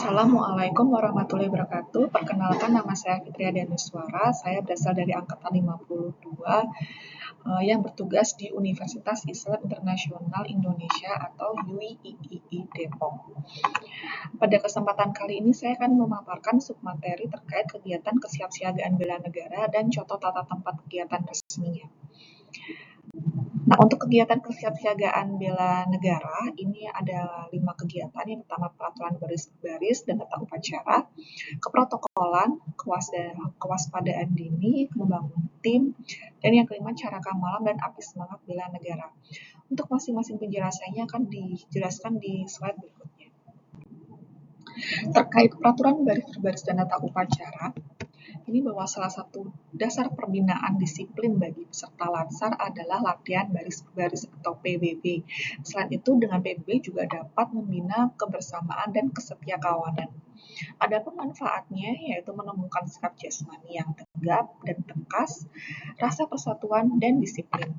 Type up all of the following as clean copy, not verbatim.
Assalamualaikum warahmatullahi wabarakatuh. Perkenalkan, nama saya Fitria Danuswara. Saya berasal dari angkatan 52 yang bertugas di Universitas Islam Internasional Indonesia atau UIII Depok. Pada kesempatan kali ini saya akan memaparkan submateri terkait kegiatan kesiapsiagaan bela negara dan contoh tata tempat kegiatan resminya. Nah, untuk kegiatan kesiapsiagaan bela negara, ini ada 5 kegiatan. Yang pertama, peraturan baris-baris dan tata upacara, keprotokolan, kewaspadaan dini, membangun tim, dan yang kelima, cara kamalam dan api semangat bela negara. Untuk masing-masing penjelasannya akan dijelaskan di slide berikutnya. Terkait peraturan baris-baris dan tata upacara, ini bahwa salah satu dasar pembinaan disiplin bagi peserta Latsar adalah latihan baris-baris atau PBB. Selain itu, dengan PBB juga dapat membina kebersamaan dan kesetiakawanan. Adapun manfaatnya yaitu menemukan sikap jasmani yang tegap dan tegas, rasa persatuan dan disiplin.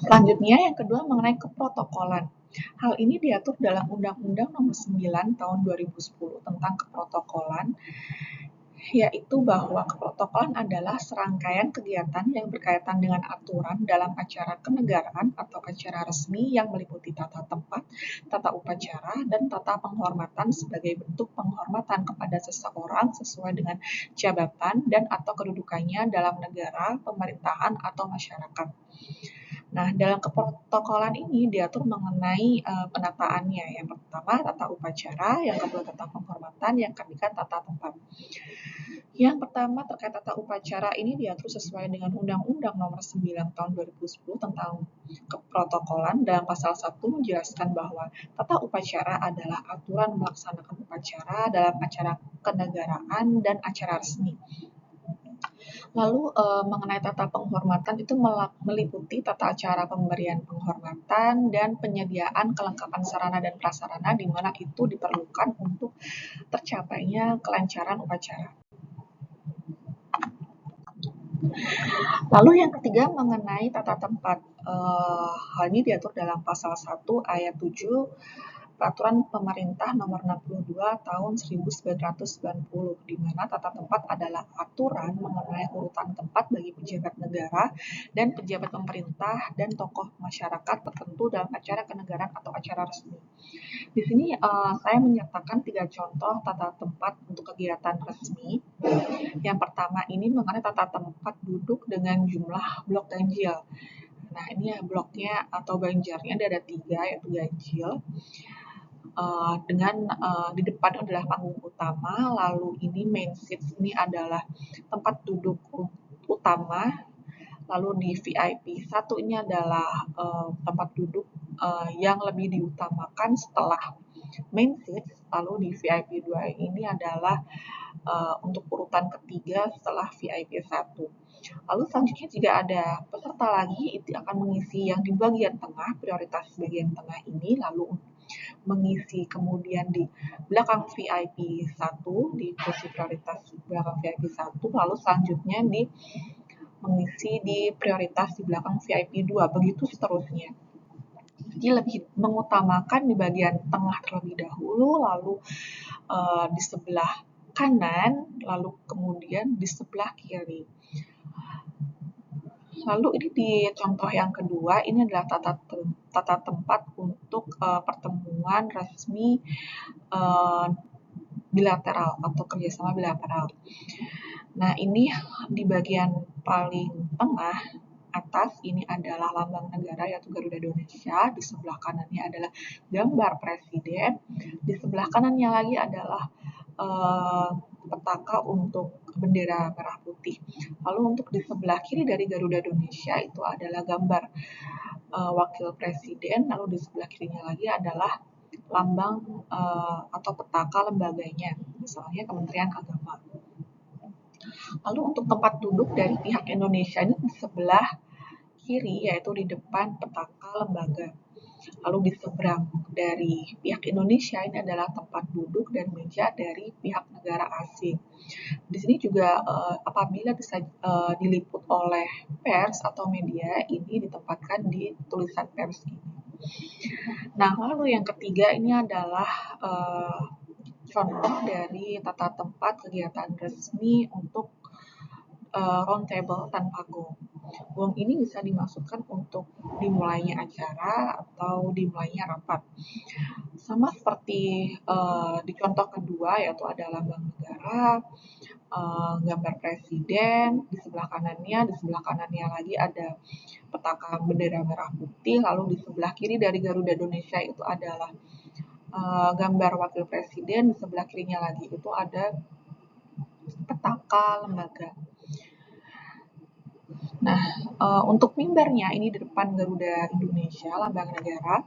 Selanjutnya, yang kedua mengenai keprotokolan. Hal ini diatur dalam Undang-Undang Nomor 9 Tahun 2010 tentang keprotokolan, yaitu bahwa keprotokolan adalah serangkaian kegiatan yang berkaitan dengan aturan dalam acara kenegaraan atau acara resmi yang meliputi tata tempat, tata upacara, dan tata penghormatan sebagai bentuk penghormatan kepada seseorang sesuai dengan jabatan dan atau kedudukannya dalam negara, pemerintahan, atau masyarakat. Nah, dalam keprotokolan ini diatur mengenai penataannya. Yang pertama, tata upacara, yang kedua, tata penghormatan, yang ketiga, tata tempat. Yang pertama, terkait tata upacara ini diatur sesuai dengan Undang-Undang Nomor 9 Tahun 2010 tentang keprotokolan. Dalam pasal 1 menjelaskan bahwa tata upacara adalah aturan melaksanakan upacara dalam acara kenegaraan dan acara resmi. Lalu mengenai tata penghormatan itu meliputi tata acara pemberian penghormatan dan penyediaan kelengkapan sarana dan prasarana di mana itu diperlukan untuk tercapainya kelancaran upacara. Lalu yang ketiga mengenai tata tempat. Hal ini diatur dalam pasal 1 ayat 7 Peraturan Pemerintah Nomor 62 Tahun 1990, di mana tata tempat adalah aturan mengenai urutan tempat bagi pejabat negara dan pejabat pemerintah dan tokoh masyarakat tertentu dalam acara kenegaraan atau acara resmi. Di sini saya menyertakan 3 contoh tata tempat untuk kegiatan resmi. Yang pertama ini mengenai tata tempat duduk dengan jumlah blok ganjil. Nah, ini ya bloknya atau banjarnya ada 3, yaitu ganjil. Dengan di depan adalah panggung utama, lalu ini main seat ini adalah tempat duduk utama, lalu di VIP 1 ini adalah tempat duduk yang lebih diutamakan setelah main seat, lalu di VIP 2 ini adalah untuk urutan ketiga setelah VIP 1. Lalu selanjutnya jika ada peserta lagi itu akan mengisi yang di bagian tengah, prioritas bagian tengah ini, lalu mengisi kemudian di belakang VIP 1, di kursi prioritas belakang VIP 1, lalu selanjutnya mengisi di prioritas di belakang VIP 2, begitu seterusnya. Jadi lebih mengutamakan di bagian tengah terlebih dahulu, lalu di sebelah kanan, lalu kemudian di sebelah kiri. Lalu ini di contoh yang kedua, ini adalah tata tempat untuk pertemuan resmi bilateral atau kerjasama bilateral. Nah, ini di bagian paling tengah atas ini adalah lambang negara yaitu Garuda Indonesia, di sebelah kanannya adalah gambar presiden, di sebelah kanannya lagi adalah petaka untuk bendera merah putih. Lalu untuk di sebelah kiri dari Garuda Indonesia itu adalah gambar wakil presiden, lalu di sebelah kirinya lagi adalah lambang atau petaka lembaganya, misalnya Kementerian Agama. Lalu untuk tempat duduk dari pihak Indonesia ini di sebelah kiri, yaitu di depan petaka lembaga. Lalu di seberang dari pihak Indonesia ini adalah tempat duduk dan meja dari pihak negara asing. Di sini juga apabila bisa diliput oleh pers atau media, ini ditempatkan di tulisan pers ini. Nah, lalu yang ketiga ini adalah contoh dari tata tempat kegiatan resmi untuk round table tanpa gong. Gong ini bisa dimaksudkan untuk dimulainya acara atau dimulainya rapat. Sama seperti di contoh kedua, yaitu ada lambang negara, gambar presiden, di sebelah kanannya lagi ada petakan bendera merah putih, lalu di sebelah kiri dari Garuda Indonesia itu adalah gambar wakil presiden, di sebelah kirinya lagi itu ada petaka lembaga. Nah, untuk mimbarnya ini di depan Garuda Indonesia, lambang negara.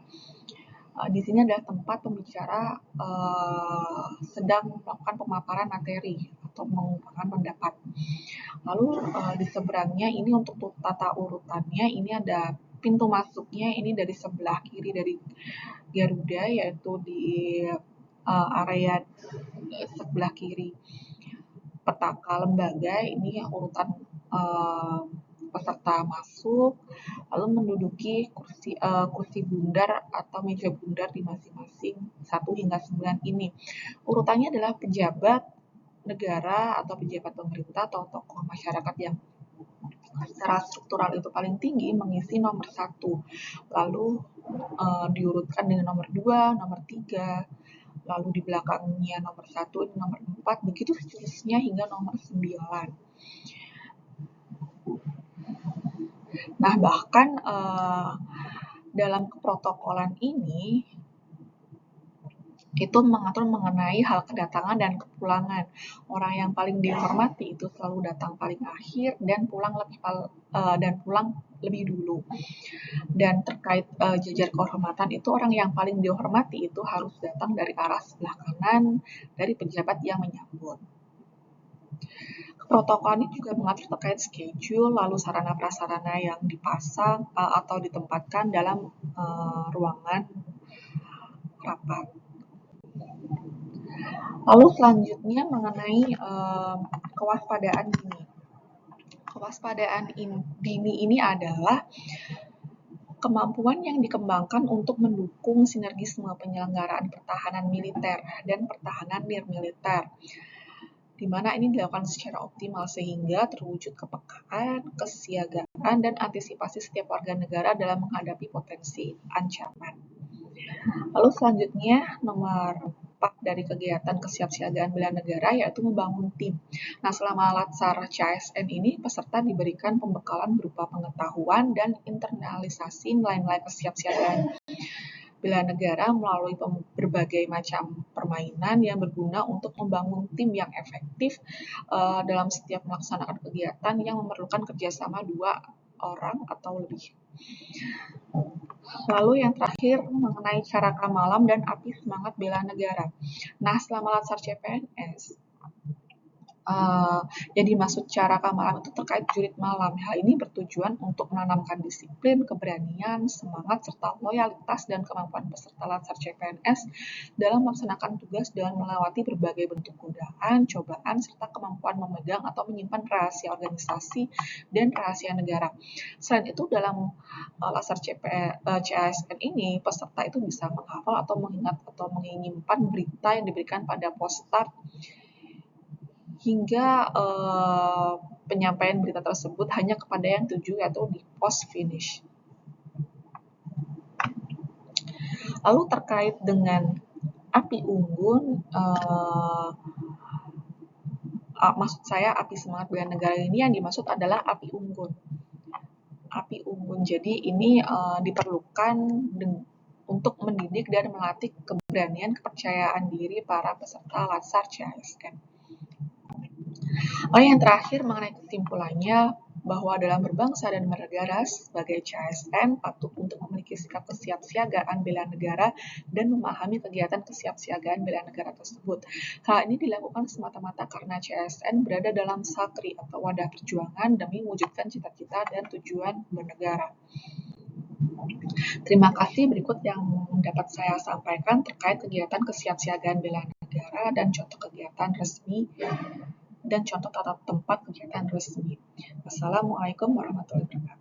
Di sini adalah tempat pembicara sedang melakukan pemaparan materi atau mengungkapkan pendapat. Lalu di seberangnya ini untuk tata urutannya ini ada pintu masuknya ini dari sebelah kiri dari Garuda, yaitu di area sebelah kiri petaka lembaga ini urutan peserta masuk, lalu menduduki kursi bundar atau meja bundar di masing-masing 1 hingga 9 ini. Urutannya adalah pejabat negara atau pejabat pemerintah atau tokoh masyarakat yang secara struktural itu paling tinggi mengisi nomor 1, lalu diurutkan dengan nomor 2, nomor 3, lalu di belakangnya nomor 1, nomor 4, begitu seterusnya hingga nomor 9. Nah, bahkan dalam keprotokolan ini itu mengatur mengenai hal kedatangan dan kepulangan. Orang yang paling dihormati itu selalu datang paling akhir dan pulang lebih dulu. Dan terkait jajar kehormatan itu orang yang paling dihormati itu harus datang dari arah sebelah kanan dari pejabat yang menyambut. Protokol ini juga mengatur terkait schedule, lalu sarana prasarana yang dipasang atau ditempatkan dalam ruangan rapat. Lalu selanjutnya mengenai kewaspadaan dini. Kewaspadaan dini ini adalah kemampuan yang dikembangkan untuk mendukung sinergisme penyelenggaraan pertahanan militer dan pertahanan nirmiliter, di mana ini dilakukan secara optimal sehingga terwujud kepekaan, kesiagaan, dan antisipasi setiap warga negara dalam menghadapi potensi ancaman. Lalu selanjutnya nomor 4 dari kegiatan kesiapsiagaan bela negara yaitu membangun tim. Nah, selama Latsar CASN ini peserta diberikan pembekalan berupa pengetahuan dan internalisasi nilai-nilai kesiapsiagaan bela negara melalui berbagai macam permainan yang berguna untuk membangun tim yang efektif dalam setiap melaksanakan kegiatan yang memerlukan kerjasama 2 orang atau lebih. Lalu yang terakhir mengenai cara kamalam dan api semangat bela negara. Nah, selama Latsar CPNS, yang dimaksud cara kamalam itu terkait jurit malam. Hal ini bertujuan untuk menanamkan disiplin, keberanian, semangat, serta loyalitas dan kemampuan peserta Latsar CPNS dalam melaksanakan tugas dengan melewati berbagai bentuk godaan, cobaan, serta kemampuan memegang atau menyimpan rahasia organisasi dan rahasia negara. Selain itu, dalam Latsar CASN ini, peserta itu bisa menghafal atau mengingat atau menyimpan berita yang diberikan pada pos start hingga penyampaian berita tersebut hanya kepada yang tuju yaitu di post finish. Lalu terkait dengan api unggun, maksud saya api semangat bela negara ini yang dimaksud adalah api unggun. Api unggun, jadi ini diperlukan untuk mendidik dan melatih keberanian, kepercayaan diri para peserta Latsar CASN. Lalu yang terakhir mengenai kesimpulannya, bahwa dalam berbangsa dan bernegara sebagai CASN patut untuk memiliki sikap kesiapsiagaan bela negara dan memahami kegiatan kesiapsiagaan bela negara tersebut. Hal ini dilakukan semata-mata karena CASN berada dalam sakri atau wadah perjuangan demi mewujudkan cita-cita dan tujuan bernegara. Terima kasih. Berikut yang dapat saya sampaikan terkait kegiatan kesiapsiagaan bela negara dan contoh kegiatan resmi dan contoh tata tempat kegiatan resmi. Wassalamualaikum warahmatullahi wabarakatuh.